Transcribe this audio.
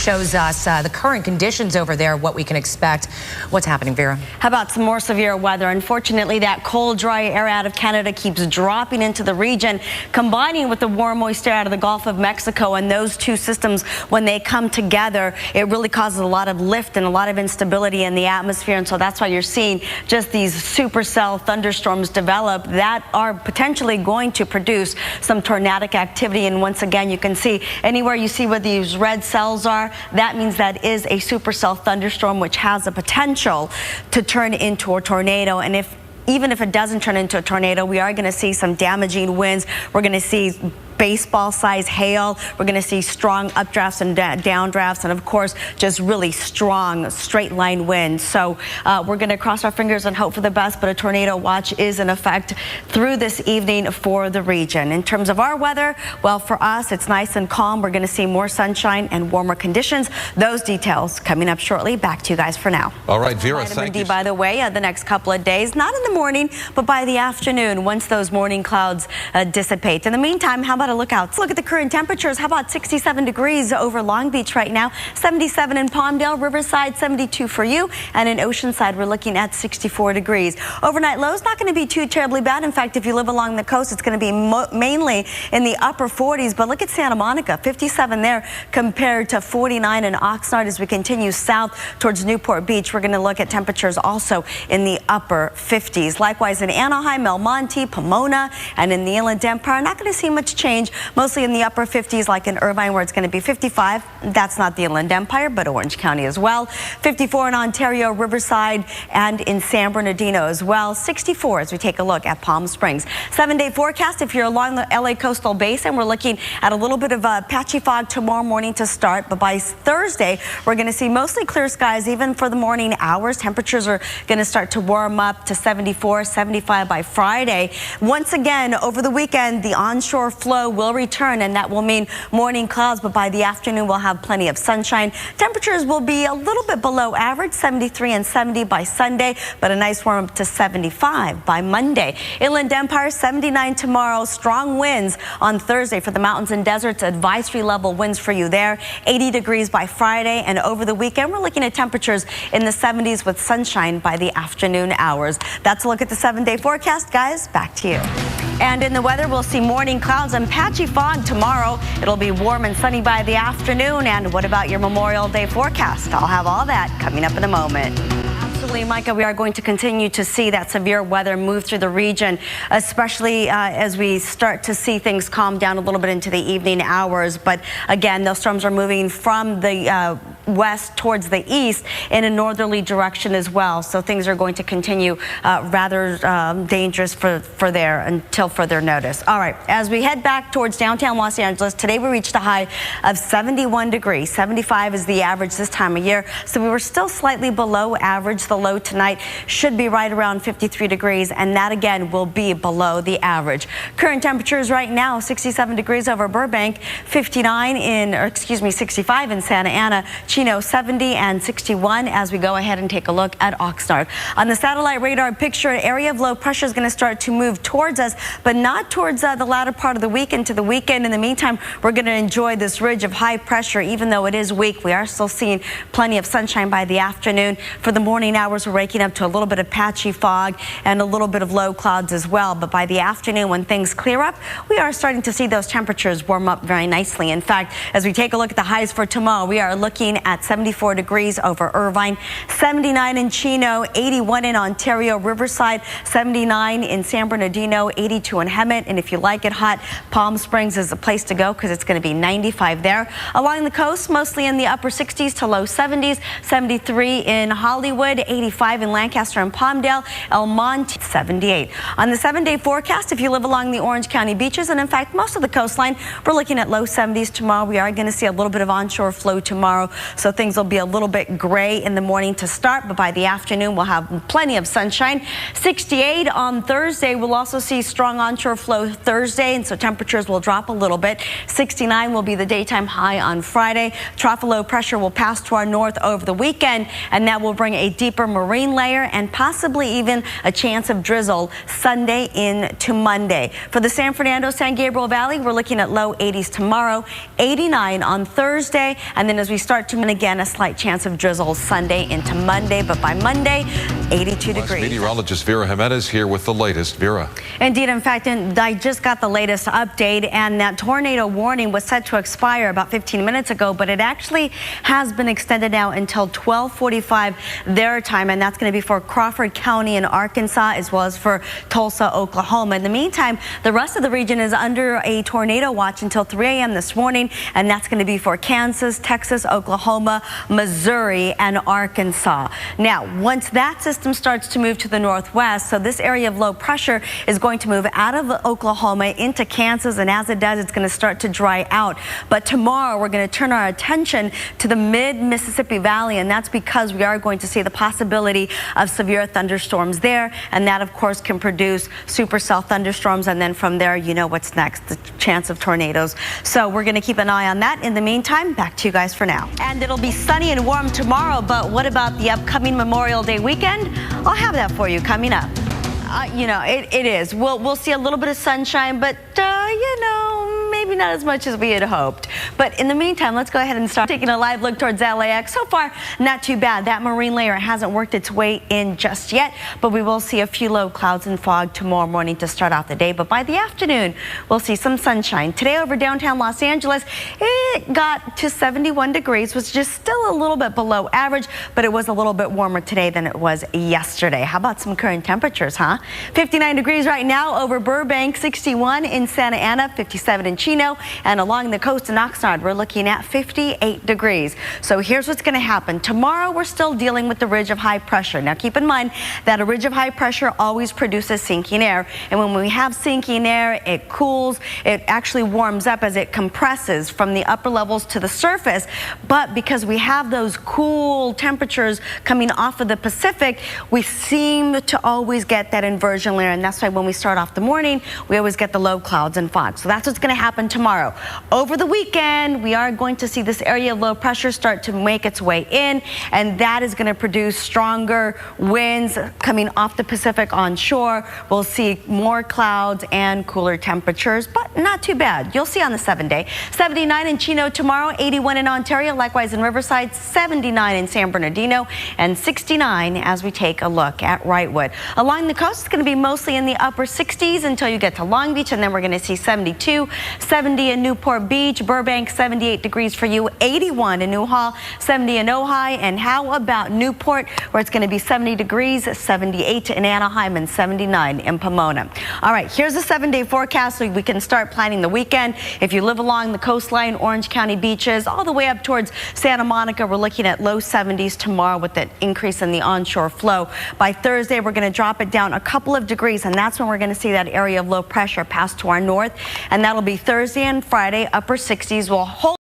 shows us the current conditions over there, what we can expect. What's happening, Vera? How about some more severe weather? Unfortunately, that cold, dry air out of Canada keeps dropping into the region, combining with the warm, moist air out of the Gulf of Mexico. And those two systems, when they come together, it really causes a lot of lift and a lot of instability in the atmosphere. And so that's why you're seeing just these supercell thunderstorms develop that are potentially going to produce some tornadic activity. And once again, you can see anywhere you see where these red cells are, that means that is a supercell thunderstorm, which has the potential to turn into a tornado. And even if it doesn't turn into a tornado, we are going to see some damaging winds. We're going to see baseball-size hail. We're going to see strong updrafts and downdrafts, and of course, just really strong straight-line winds. So we're going to cross our fingers and hope for the best, but a tornado watch is in effect through this evening for the region. In terms of our weather, well, for us, it's nice and calm. We're going to see more sunshine and warmer conditions. Those details coming up shortly. Back to you guys for now. All right, Vera, thank you. By the way, the next couple of days, not in the morning, but by the afternoon, once those morning clouds dissipate. In the meantime, how about a look out? Let's look at the current temperatures. How about 67 degrees over Long Beach right now, 77 in Palmdale, Riverside, 72 for you, and in Oceanside, we're looking at 64 degrees. Overnight lows not going to be too terribly bad. In fact, if you live along the coast, it's going to be mainly in the upper 40s, but look at Santa Monica, 57 there compared to 49 in Oxnard. As we continue south towards Newport Beach, we're going to look at temperatures also in the upper 50s. Likewise in Anaheim, El Monte, Pomona, and in the Inland Empire, not going to see much change. Mostly in the upper 50s, like in Irvine, where it's going to be 55. That's not the Inland Empire, but Orange County as well. 54 in Ontario, Riverside, and in San Bernardino as well. 64 as we take a look at Palm Springs. 7-day forecast if you're along the LA coastal basin. We're looking at a little bit of a patchy fog tomorrow morning to start, but by Thursday, we're going to see mostly clear skies even for the morning hours. Temperatures are going to start to warm up to 74, 75 by Friday. Once again, over the weekend, the onshore flow will return, and that will mean morning clouds, but by the afternoon we'll have plenty of sunshine. Temperatures will be a little bit below average, 73 and 70 by Sunday, but a nice warm up to 75 by Monday. Inland Empire, 79 tomorrow. Strong winds on Thursday for the mountains and deserts. Advisory level winds for you there. 80 degrees by Friday, and over the weekend we're looking at temperatures in the 70s with sunshine by the afternoon hours. That's a look at the 7-day forecast. Guys, back to you. And in the weather, we'll see morning clouds and patchy fog tomorrow. It'll be warm and sunny by the afternoon. And what about your Memorial Day forecast? I'll have all that coming up in a moment. Absolutely, Micah, we are going to continue to see that severe weather move through the region, especially as we start to see things calm down a little bit into the evening hours. But again, those storms are moving from the west towards the east in a northerly direction as well. So things are going to continue rather dangerous for there until further notice. All right, as we head back towards downtown Los Angeles, today we reached a high of 71 degrees. 75 is the average this time of year. So we were still slightly below average. The low tonight should be right around 53 degrees, and that again will be below the average. Current temperatures right now, 67 degrees over Burbank, 65 in Santa Ana, Chino 70 and 61 as we go ahead and take a look at Oxnard. On the satellite radar picture, an area of low pressure is going to start to move towards us, but not towards the latter part of the week into the weekend. In the meantime, we're going to enjoy this ridge of high pressure. Even though it is weak, we are still seeing plenty of sunshine by the afternoon. For the morning hours, we're waking up to a little bit of patchy fog and a little bit of low clouds as well. But by the afternoon, when things clear up, we are starting to see those temperatures warm up very nicely. In fact, as we take a look at the highs for tomorrow, we are looking at 74 degrees over Irvine, 79 in Chino, 81 in Ontario, Riverside, 79 in San Bernardino, 82 in Hemet. And if you like it hot, Palm Springs is the place to go because it's going to be 95 there. Along the coast, mostly in the upper 60s to low 70s, 73 in Hollywood, 85 in Lancaster and Palmdale, El Monte 78. On the 7-day forecast, if you live along the Orange County beaches and in fact most of the coastline, we're looking at low 70s tomorrow. We are going to see a little bit of onshore flow tomorrow, so things will be a little bit gray in the morning to start, but by the afternoon we'll have plenty of sunshine. 68 on Thursday. We'll also see strong onshore flow Thursday, and so temperatures will drop a little bit. 69 will be the daytime high on Friday. Trough of low pressure will pass to our north over the weekend, and that will bring a deeper marine layer and possibly even a chance of drizzle Sunday into Monday. For the San Fernando, San Gabriel Valley, we're looking at low 80s tomorrow, 89 on Thursday, and then as we start to and again, a slight chance of drizzle Sunday into Monday, but by Monday, 82 degrees. Meteorologist Vera Jimenez here with the latest. Vera. Indeed, in fact, I just got the latest update, and that tornado warning was set to expire about 15 minutes ago, but it actually has been extended now until 12:45 their time, and that's going to be for Crawford County in Arkansas as well as for Tulsa, Oklahoma. In the meantime, the rest of the region is under a tornado watch until 3 a.m. this morning, and that's going to be for Kansas, Texas, Oklahoma, Missouri, and Arkansas. Now, once that system starts to move to the northwest, so this area of low pressure is going to move out of Oklahoma into Kansas, and as it does, it's going to start to dry out. But tomorrow, we're going to turn our attention to the mid-Mississippi Valley, and that's because we are going to see the possibility of severe thunderstorms there, and that, of course, can produce supercell thunderstorms, and then from there, you know what's next, the chance of tornadoes. So we're going to keep an eye on that. In the meantime, back to you guys for now. And it'll be sunny and warm tomorrow, but what about the upcoming Memorial Day weekend? I'll have that for you coming up. You know, it is. We'll see a little bit of sunshine, but, you know, maybe not as much as we had hoped. But in the meantime, let's go ahead and start taking a live look towards LAX. So far, not too bad. That marine layer hasn't worked its way in just yet, but we will see a few low clouds and fog tomorrow morning to start off the day. But by the afternoon, we'll see some sunshine. Today over downtown Los Angeles, it got to 71 degrees, which is still a little bit below average, but it was a little bit warmer today than it was yesterday. How about some current temperatures, huh? 59 degrees right now over Burbank, 61 in Santa Ana, 57 in Chino, and along the coast in Oxnard, we're looking at 58 degrees. So here's what's going to happen. Tomorrow, we're still dealing with the ridge of high pressure. Now, keep in mind that a ridge of high pressure always produces sinking air, and when we have sinking air, it cools, it actually warms up as it compresses from the upper levels to the surface. But because we have those cool temperatures coming off of the Pacific, we seem to always get that inversion layer, and that's why when we start off the morning, we always get the low clouds and fog. So that's what's going to happen tomorrow. Over the weekend, we are going to see this area of low pressure start to make its way in, and that is going to produce stronger winds coming off the Pacific onshore. We'll see more clouds and cooler temperatures, but not too bad. You'll see on the 7-day. 79 in Chino tomorrow, 81 in Ontario, likewise in Riverside, 79 in San Bernardino, and 69 as we take a look at Wrightwood. Along the coast, it's going to be mostly in the upper 60s until you get to Long Beach, and then we're going to see 72, 70 in Newport Beach, Burbank, 78 degrees for you, 81 in Newhall, 70 in Ojai, and how about Newport, where it's going to be 70 degrees, 78 in Anaheim, and 79 in Pomona. All right, here's a 7-day forecast so we can start planning the weekend. If you live along the coastline, Orange County beaches, all the way up towards Santa Monica, we're looking at low 70s tomorrow with an increase in the onshore flow. By Thursday, we're going to drop it down a couple of degrees, and that's when we're going to see that area of low pressure pass to our north, and that'll be Thursday and Friday, upper 60s. We'll hold